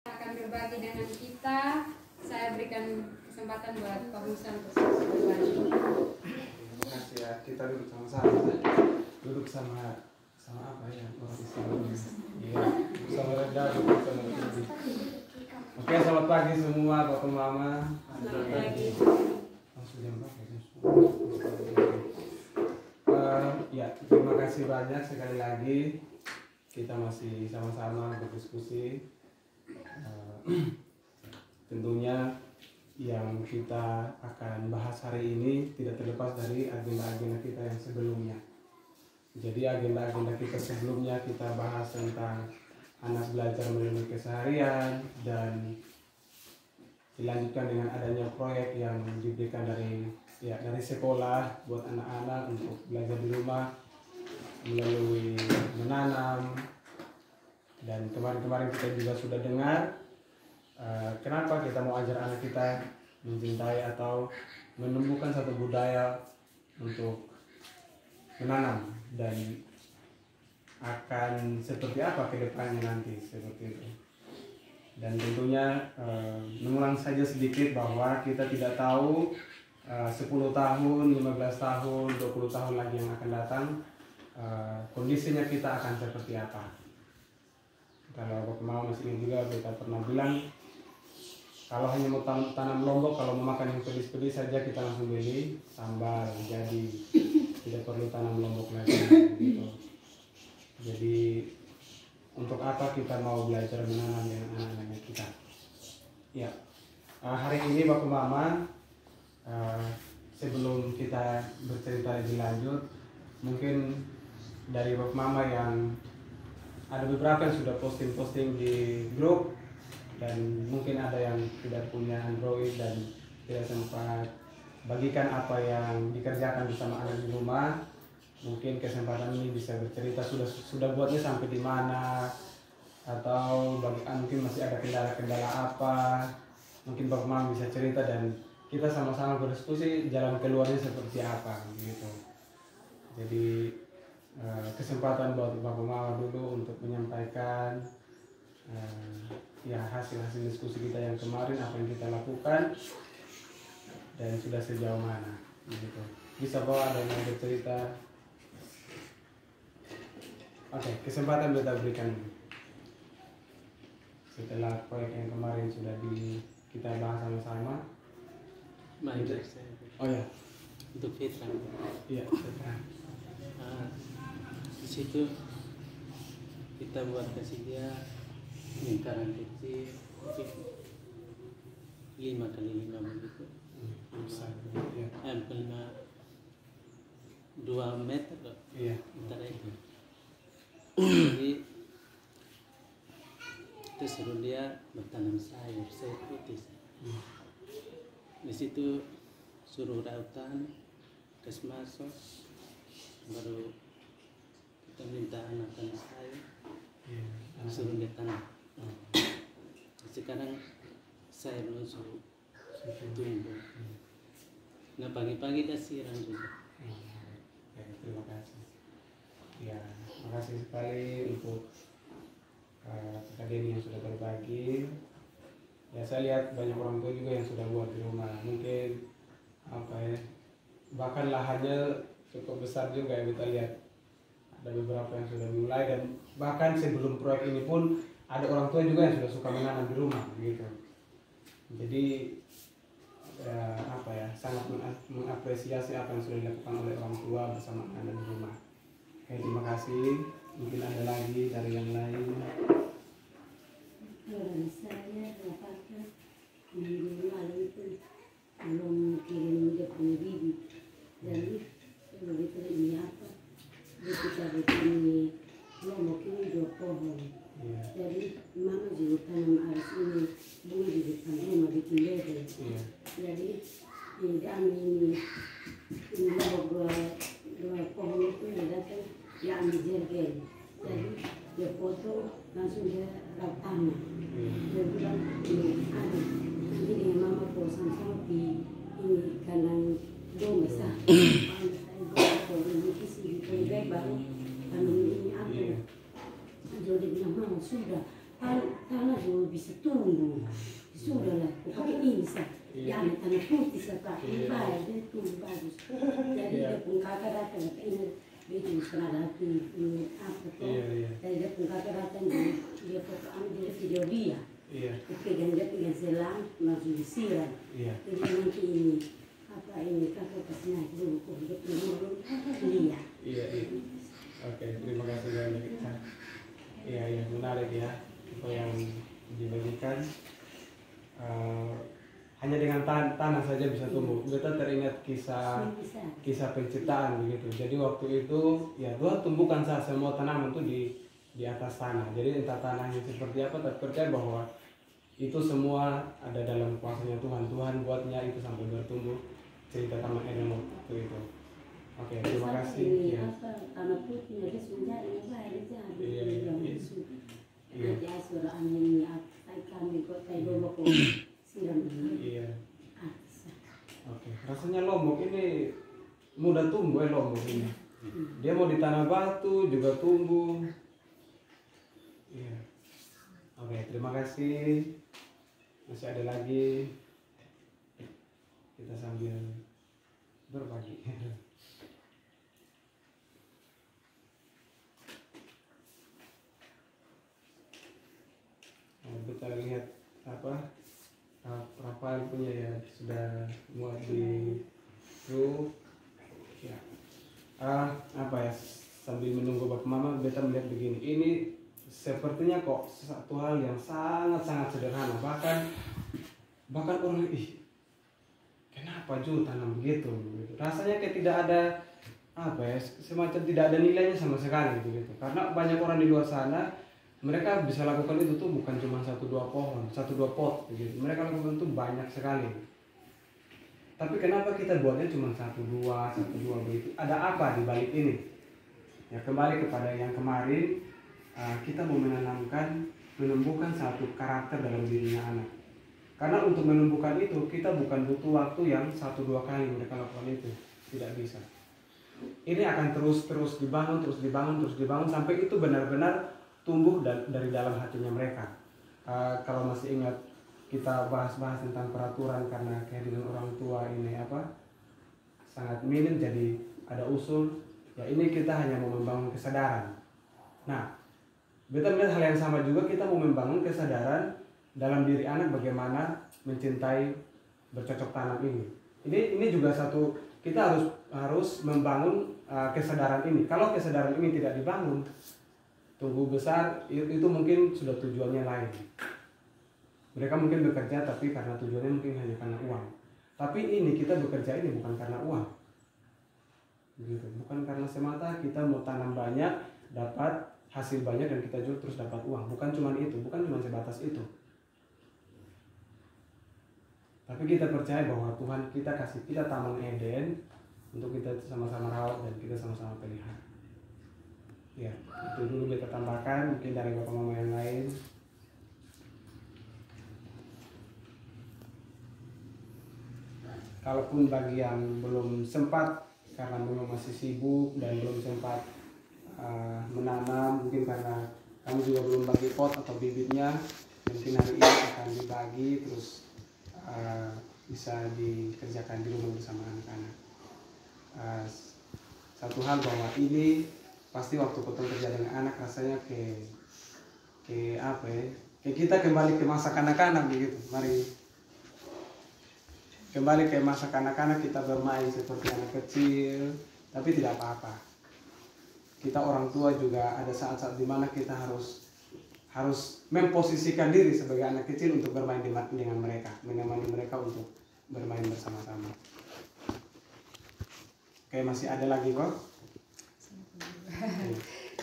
akan berbagi dengan kita. Saya berikan kesempatan buat Pak Musa untuk berbagi. Terima kasih ya. Kita duduk sama-sama. Duduk sama apa ya? Orang Islam. Iya. Sama rendah, sama tinggi. Oke, selamat pagi semua Bapak Mama. Selamat pagi. Langsung jam berapa ya? Ya, terima kasih banyak sekali lagi. Kita masih sama-sama berdiskusi. Tentunya yang kita akan bahas hari ini tidak terlepas dari agenda-agenda kita yang sebelumnya. Jadi agenda-agenda kita sebelumnya kita bahas tentang anak belajar melalui keseharian, dan dilanjutkan dengan adanya proyek yang diberikan dari sekolah buat anak-anak untuk belajar di rumah melalui menanam. Dan kemarin-kemarin kita juga sudah dengar kenapa kita mau ajar anak kita mencintai atau menumbuhkan satu budaya untuk menanam, dan akan seperti apa ke depannya nanti, seperti itu. Dan tentunya mengulang saja sedikit bahwa kita tidak tahu 10 tahun, 15 tahun, 20 tahun lagi yang akan datang kondisinya kita akan seperti apa. Kalau Bapak mau masih ingat juga kita pernah bilang, kalau hanya mau tanam lombok, kalau mau makan yang pedis-pedis saja kita langsung beli sambal, jadi tidak perlu tanam lombok lagi gitu. Jadi untuk apa kita mau belajar menanam dengan anak-anak kita? Ya, hari ini Bapak Mama, sebelum kita bercerita lebih lanjut, mungkin dari Bapak Mama yang ada beberapa yang sudah posting di grup, dan mungkin ada yang tidak punya Android dan tidak sempat bagikan apa yang dikerjakan bersama anak di rumah. Mungkin kesempatan ini bisa bercerita sudah buatnya sampai di mana, atau mungkin masih ada kendala-kendala apa. Mungkin Bapak Mama bisa cerita dan kita sama-sama berdiskusi jalan keluarnya seperti apa gitu. Jadi kesempatan buat Bapak Mama dulu untuk menyampaikan hasil-hasil diskusi kita yang kemarin, apa yang kita lakukan dan sudah sejauh mana gitu. Bisa bawa ada yang bercerita. Oke, kesempatan kita berikan setelah proyek yang kemarin sudah kita bahas sama-sama. Oh ya, untuk Fitra. Iya, Fitra. Di situ kita buat kasih dia lingkaran kecil, 5x5 begitu. Besar, ya. 2 meter loh. Iya. Antara itu. Jadi itu suruh dia bertanam sayur putih. Di situ suruh rautan, kesmasos, baru kita minta anakan sayur, suruh dia tanam. Sekarang sayur langsung tumbuh. Nah pagi-pagi dia siram juga. Terima kasih. Ya, makasih sekali untuk Kak Denny yang sudah berbagi. Ya, saya lihat banyak orang tua juga yang sudah buat di rumah. Mungkin bahkan lahannya cukup besar juga ya, kita lihat. Ada beberapa yang sudah mulai, dan bahkan sebelum proyek ini pun ada orang tua juga yang sudah suka menanam di rumah gitu. Jadi sangat mengapresiasi apa yang sudah dilakukan oleh orang tua bersama anak di rumah. Oke, terima kasih. Mungkin ada lagi dari yang lain. Saya dapatkan minggu lalu itu belum kirim dia punya bibi, jadi begitu ini apa kita begini lombok ini 2 pohon. Jadi mama juga tanam aris ini bunga di depan rumah bikin lele. Jadi kami ini lombok 2 pohon itu datang dia ambil jergen. Jadi dia foto langsung dia rawat tanah. Dia bilang ini ada nanti dengan mama bosan sapi ini kandang domba sah. Kalau ini kisi di baru tanam ini apa? Jadi dia bilang mama sudah tanah juga bisa tumbuh. Sudahlah, pakai ini sah. Iya. Jangan tanah putih sah Pak. Iya. Ini baik, dia tumbuh bagus. Jadi Iya. dia pun kakak datang ke ini. Dia itu pernah datang apa tuh. Iya, iya. Jadi dia pun kakak datang dia foto ambil video dia. Iya. Dia pegang selang langsung disiram. Iya. Jadi nanti ini apa ini kakak kasih naik dulu kok dia turun lihat. Iya, iya. Oke, terima kasih banyak. Iya, iya, menarik ya apa yang dibagikan. Hanya dengan tanah saja bisa tumbuh. Kita teringat kisah penciptaan begitu. Jadi waktu itu ya Tuhan tumbuhkan semua tanaman itu di atas tanah. Jadi entah tanahnya seperti apa, tapi percaya bahwa itu semua ada dalam kuasanya Tuhan. Tuhan buatnya itu sampai bertumbuh. Cerita Taman Eden waktu itu. Oke, terima kasih. Ini Ya. apa tanah putih ada sudah ini baik jadi. Iya, iya, iya. Iya. Ada suara angin apa kami kok kayak dulu kok siram ini. Iya. Atas. Oke, rasanya lombok ini mudah tumbuh lombok ini. Dia mau di tanah batu juga tumbuh. Iya. Oke, terima kasih. Masih ada lagi. Kita sambil berbagi. Nah, kita lihat apa? Rafael punya ya sudah muat di grup ya. Apa ya, sambil menunggu Bapak Mama beta melihat begini, ini sepertinya kok satu hal yang sangat sederhana, bahkan orang kenapa Ju tanam begitu, rasanya kayak tidak ada apa ya, semacam tidak ada nilainya sama sekali begitu, karena banyak orang di luar sana mereka bisa lakukan itu tuh bukan cuma 1-2 pohon, 1-2 pot begitu. Mereka lakukan itu banyak sekali. Tapi kenapa kita buatnya cuma 1-2 begitu? Ada apa di balik ini? Ya kembali kepada yang kemarin, kita mau menumbuhkan satu karakter dalam dirinya anak. Karena untuk menumbuhkan itu kita bukan butuh waktu yang 1-2 kali mereka lakukan itu, tidak bisa. Ini akan terus dibangun sampai itu benar-benar tumbuh dari dalam hatinya mereka. Kalau masih ingat kita bahas tentang peraturan karena kehadiran orang tua ini sangat minim, jadi ada usul ya ini kita hanya mau membangun kesadaran. Nah, beta melihat hal yang sama juga, kita mau membangun kesadaran dalam diri anak bagaimana mencintai bercocok tanam ini. Ini juga satu, kita harus membangun kesadaran ini. Kalau kesadaran ini tidak dibangun, tumbuh besar itu mungkin sudah tujuannya lain. Mereka mungkin bekerja tapi karena tujuannya mungkin hanya karena uang. Tapi ini kita bekerja ini bukan karena uang, gitu. Bukan karena semata kita mau tanam banyak, dapat hasil banyak dan kita jual terus dapat uang. Bukan cuma itu, bukan cuma sebatas itu. Tapi kita percaya bahwa Tuhan kita kasih kita Taman Eden untuk kita sama-sama rawat dan kita sama-sama pelihara. Ya, itu dulu kita tambahkan, mungkin dari Bapak Mama yang lain. Kalaupun bagi yang belum sempat karena memang masih sibuk dan belum sempat menanam, mungkin karena kami juga belum bagi pot atau bibitnya, mungkin hari ini akan dibagi terus bisa dikerjakan di rumah bersama anak-anak. Satu hal bahwa ini pasti waktu potong kerja dengan anak rasanya kayak kita kembali ke masa kanak-kanak begitu. Mari kembali ke masa kanak-kanak, kita bermain seperti anak kecil, tapi tidak apa-apa. Kita orang tua juga ada saat-saat dimana kita harus memposisikan diri sebagai anak kecil untuk bermain dengan mereka, menemani mereka untuk bermain bersama-sama. Oke, masih ada lagi kok?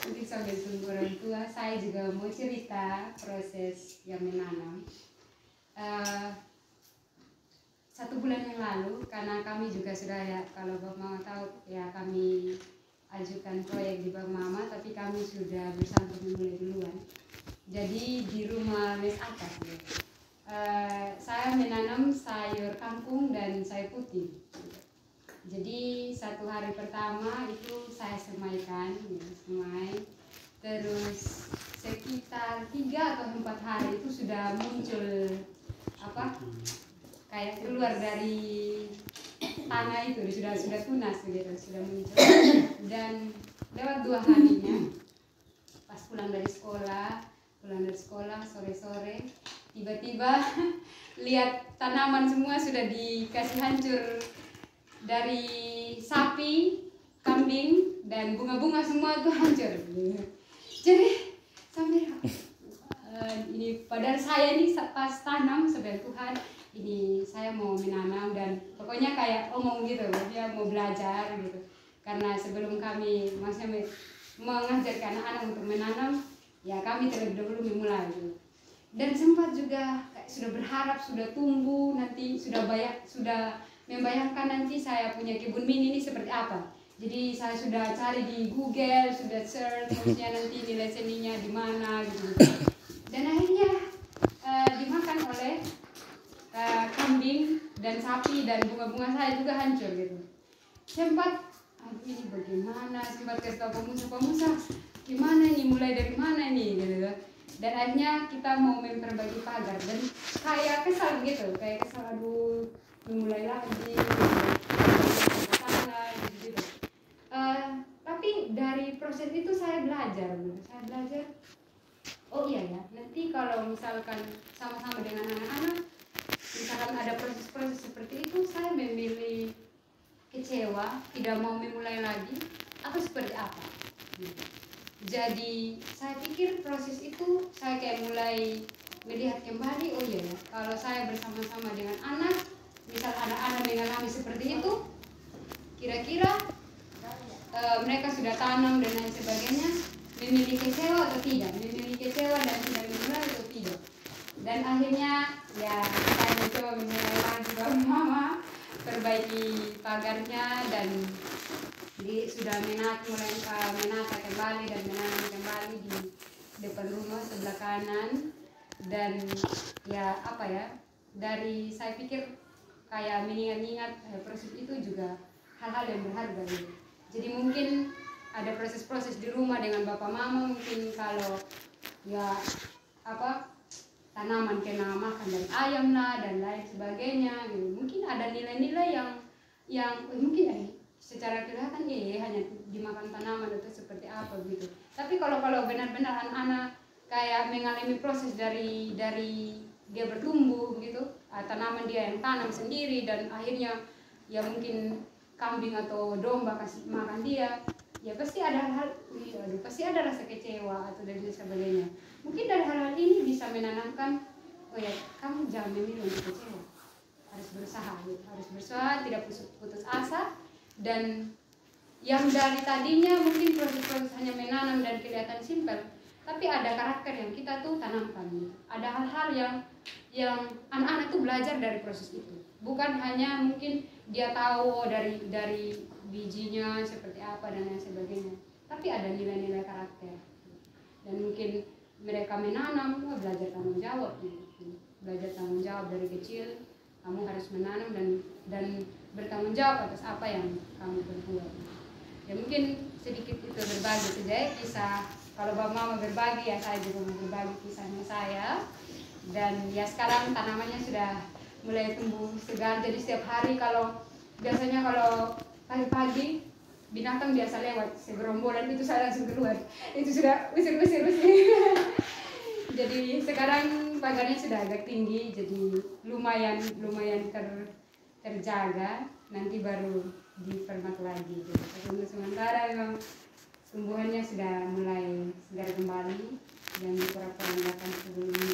Mungkin sambil tunggu orang tua, saya juga mau cerita proses yang menanam. 1 bulan yang lalu, karena kami juga sudah ya, kalau Bapak Mama tahu ya, kami ajukan proyek di Bapak Mama, tapi kami sudah bersama memulai duluan. Jadi di rumah mes atas ya. Saya menanam sayur kangkung dan sayur putih. Jadi 1 hari pertama itu saya semaikan, semai. Terus sekitar 3 atau 4 hari itu sudah muncul apa kayak keluar dari tanah itu sudah tunas gitu, sudah muncul. Dan lewat 2 harinya pas pulang dari sekolah sore-sore tiba-tiba lihat tanaman semua sudah dikasih hancur dari sapi, kambing, dan bunga-bunga semua itu hancur. Jadi sampai ini padahal saya ini pas tanam sebagai Tuhan ini saya mau menanam dan pokoknya kayak omong gitu, dia mau belajar gitu. Karena sebelum kami maksudnya mengajarkan anak-anak untuk menanam, ya kami terlebih dahulu memulai gitu. Dan sempat juga kayak sudah berharap sudah tumbuh nanti sudah membayangkan nanti saya punya kebun mini ini seperti apa. Jadi saya sudah cari di Google, sudah search maksudnya nanti nilai seninya di mana gitu. Dan akhirnya dimakan oleh kambing dan sapi dan bunga-bunga saya juga hancur gitu. Sempat ini bagaimana, sempat kasih tahu pengusaha gimana ini, mulai dari mana ini gitu. Dan akhirnya kita mau memperbaiki pagar dan kayak kesal gitu, aduh memulai lagi gitu. Tapi dari proses itu saya belajar oh iya ya, nanti kalau misalkan sama-sama dengan anak-anak misalkan ada proses-proses seperti itu, saya memilih kecewa, tidak mau memulai lagi atau seperti apa gitu. Jadi saya pikir proses itu saya kayak mulai melihat kembali, oh iya ya, kalau saya bersama-sama dengan anak, misal anak-anak mengalami seperti itu, kira-kira mereka sudah tanam dan lain sebagainya, memilih kecewa atau tidak, memilih kecewa dan tidak memulai atau tidak. Dan akhirnya ya saya mencoba memulai lagi bareng mama, perbaiki pagarnya dan sudah mulai menata kembali dan menanam kembali di depan rumah sebelah kanan. Dan ya apa ya, dari saya pikir kayak mengingat-ingat proses itu juga hal-hal yang berharga gitu. Jadi mungkin ada proses-proses di rumah dengan bapak mama, mungkin kalau ya apa tanaman kena makan dari ayam lah dan lain sebagainya gitu. Mungkin ada nilai-nilai yang mungkin secara kelihatan hanya dimakan tanaman atau seperti apa gitu. Tapi kalau benar-benar anak-anak kayak mengalami proses dari dia bertumbuh gitu, tanaman dia yang tanam sendiri dan akhirnya ya mungkin kambing atau domba kasih makan dia, ya pasti ada pasti ada rasa kecewa atau dan sebagainya. Mungkin dari hal-hal ini bisa menanamkan, oh ya kamu jangan memilih untuk kecewa, harus berusaha gitu. Harus berusaha, tidak putus asa. Dan yang dari tadinya mungkin proses-proses hanya menanam dan kelihatan simpel, tapi ada karakter yang kita tuh tanamkan gitu. Ada hal-hal yang anak-anak tuh belajar dari proses itu. Bukan hanya mungkin dia tahu dari bijinya seperti apa dan lain sebagainya, tapi ada nilai-nilai karakter. Dan mungkin mereka menanam, belajar tanggung jawab gitu. Belajar tanggung jawab dari kecil, kamu harus menanam dan bertanggung jawab atas apa yang kamu berbuat. Ya mungkin sedikit itu berbagi saja kisah. Kalau Bapak Mama berbagi, ya saya juga mau berbagi kisahnya saya. Dan ya sekarang tanamannya sudah mulai tumbuh segar. Jadi setiap hari biasanya kalau pagi-pagi binatang biasa lewat segerombolan itu saya langsung keluar. Itu sudah usir. Jadi sekarang pagarnya sudah agak tinggi, jadi lumayan terjaga. Nanti baru dipermak lagi. Jadi untuk sementara memang tumbuhannya sudah mulai segar kembali dan diporak-porandakan sebelumnya.